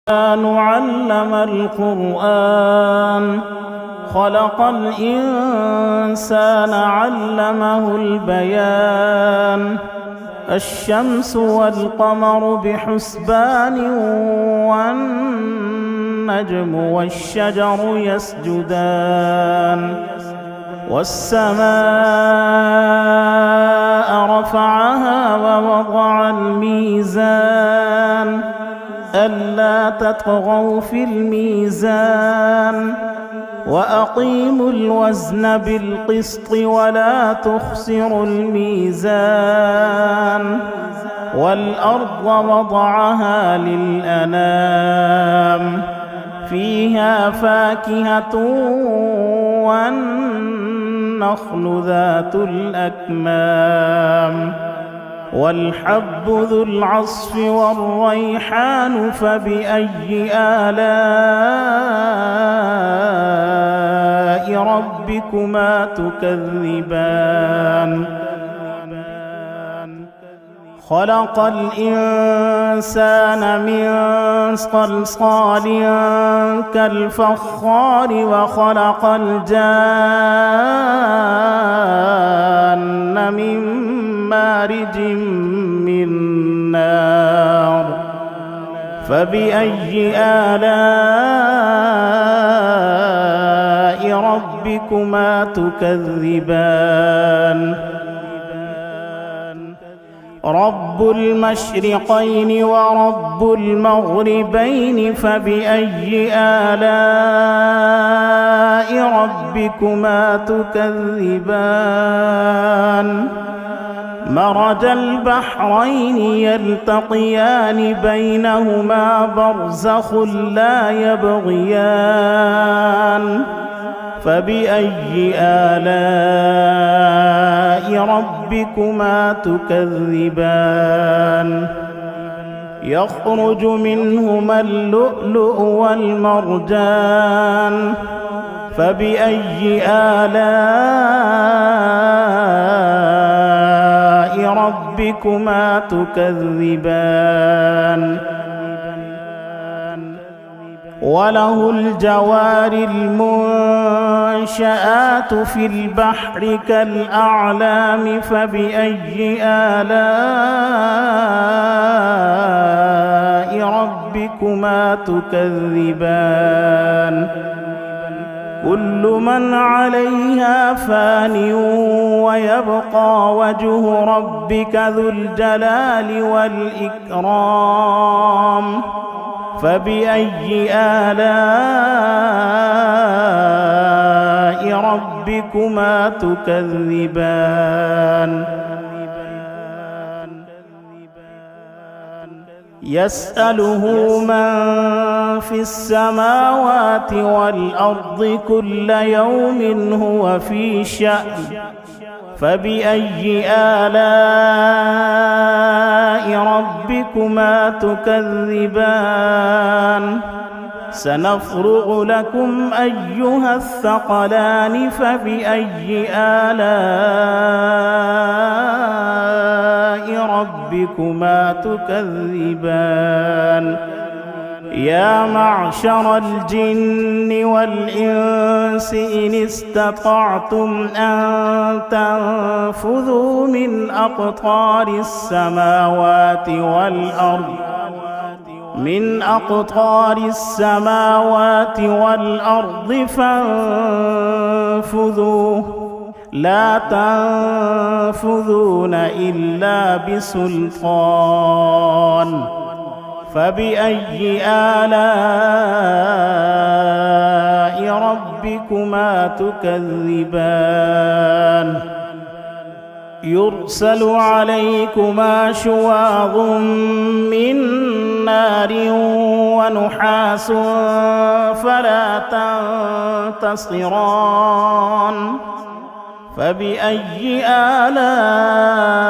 علم القرآن خلق الإنسان علمه البيان الشمس والقمر بحسبان والنجم والشجر يسجدان والسماء رفعها ووضع الميزان ألا تطغوا في الميزان وأقيموا الوزن بالقسط ولا تخسروا الميزان والأرض وضعها للأنام فيها فاكهة والنخل ذات الأكمام والحب ذو العصف والريحان فبأي آلاء ربكما تكذبان خلق الإنسان من صلصال كالفخار وخلق الجان من مارج من نار فبأي آلاء ربكما تكذبان رب المشرقين ورب المغربين فبأي آلاء ربكما تكذبان مرج البحرين يلتقيان بينهما برزخ لا يبغيان فبأي آلاء ربكما تكذبان يخرج منهما اللؤلؤ والمرجان فبأي آلاء ربكما تكذبان وله الجوار المنشآت في البحر كالأعلام فبأي آلاء ربكما تكذبان كل من عليها فان ويبقى وجه ربك ذو الجلال والإكرام فبأي آلاء ربكما تكذبان يسأله من في السماوات والأرض كل يوم هو في شأن فبأي آلاء ربكما تكذبان سنفرغ لكم أيها الثقلان فبأي آلاء ربكما تكذبان يا معشر الجن والإنس إن استطعتم أن تنفذوا من أقطار السماوات والأرض فانفذوا لا تنفذون إلا بسلطان فبأي آلاء ربكما تكذبان يرسل عليكما شواظ من نار ونحاس فلا تنتصران فبأي آلاء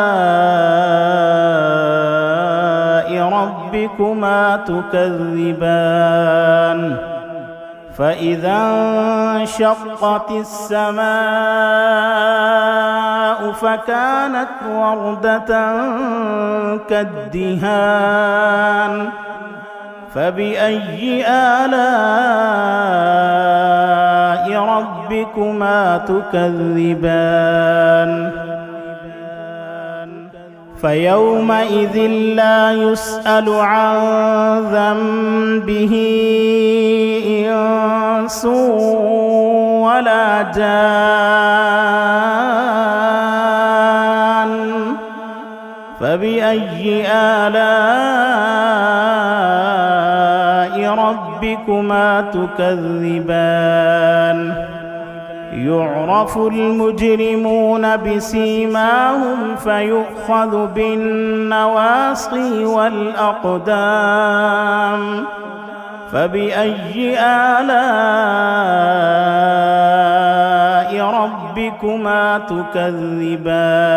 ربكما تكذبان فإذا انشقت السماء فكانت وردة كالدهان فبأي آلاء ربكما تكذبان فيومئذ لا يسأل عن ذنبه إنس ولا جان فبأي آلاء ربكما تكذبان يعرف المجرمون بسيماهم فيؤخذ بالنواصي والأقدام فبأي آلاء ربكما تكذبان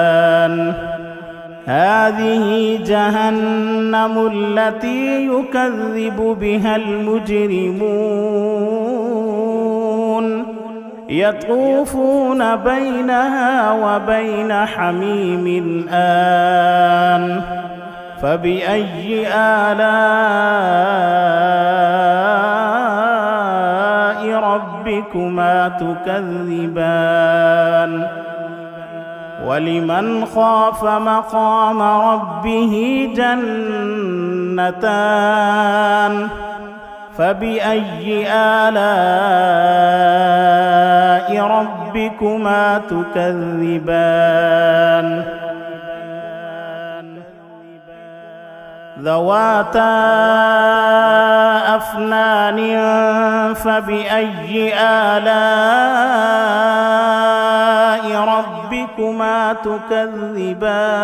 هذه جهنم التي يكذب بها المجرمون يطوفون بينها وبين حميم آن فبأي آلاء ربكما تكذبان ولمن خاف مقام ربه جنتان فبأي آلاء ربكما تكذبان ذواتا أفنان فبأي آلاء ربكما تكذبان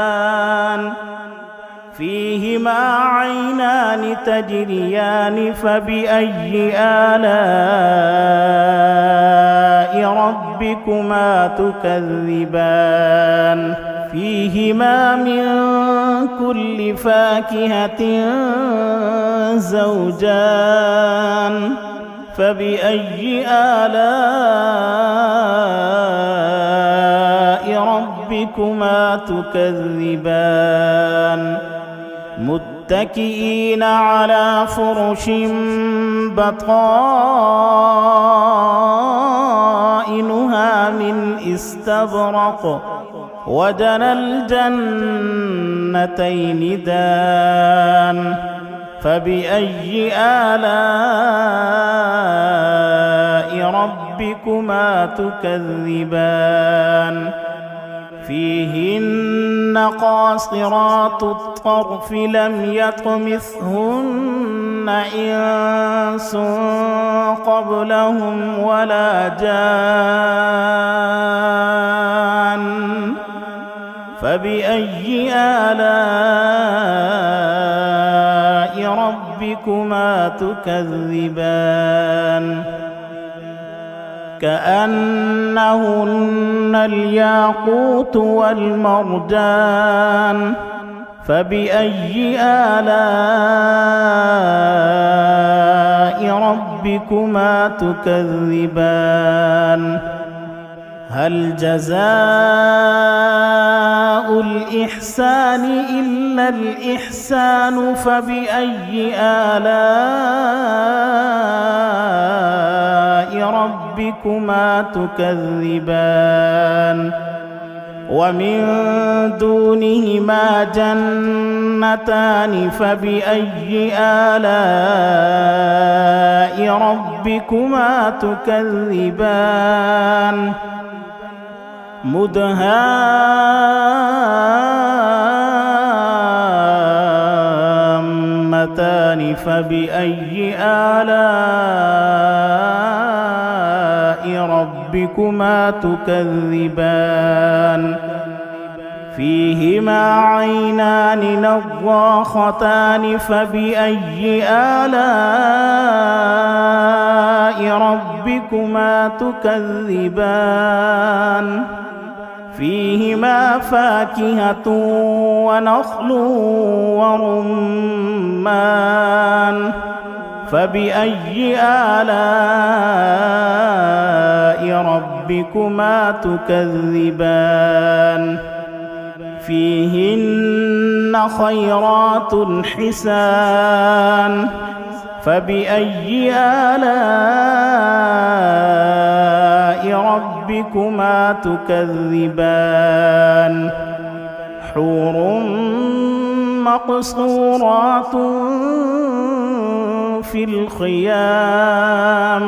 فيهما عينان تجريان فبأي آلاء ربكما تكذبان فيهما من كل فاكهة زوجان فبأي آلاء ربكما تكذبان متكئين على فرش بطائنها من استبرق وجنى الجنتين دان فبأي آلاء ربكما تكذبان فيهن قاصرات الطرف لم يطمثهن إنس قبلهم ولا جان فبأي آلاء ربكما تكذبان كأنهن الياقوت والمرجان فبأي آلاء ربكما تكذبان هل جزاء الإحسان إلا الإحسان فبأي آلاء ربكما تكذبان ومن دونهما جنتان فبأي آلاء ربكما تكذبان مدهامتان فبأي آلاء ربكما تكذبان فيهما عينان نضاختان فبأي آلاء ربكما تكذبان فيهما فاكهة ونخل ورمان فبأي آلاء ربكما تكذبان فيهن خيرات حسان فبأي آلاء ربكما تكذبان حور مقصورات في الخيام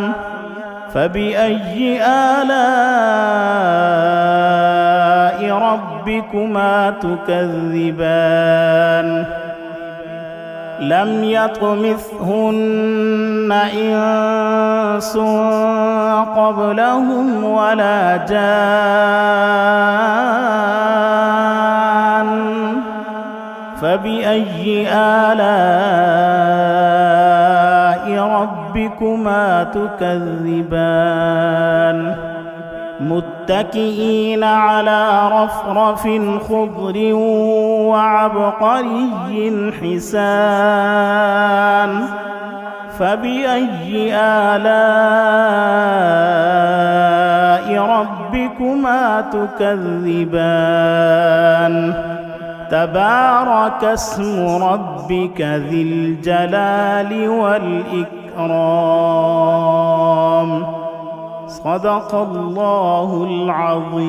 فبأي آلاء ربكما تكذبان لم يطمثهن إنس قبلهم ولا جان فبأي آلاء ربكما تكذبان متكئين على رفرف خضر وعبقري حسان فبأي آلاء ربكما تكذبان تبارك اسم ربك ذي الجلال والإكرام صدق الله العظيم.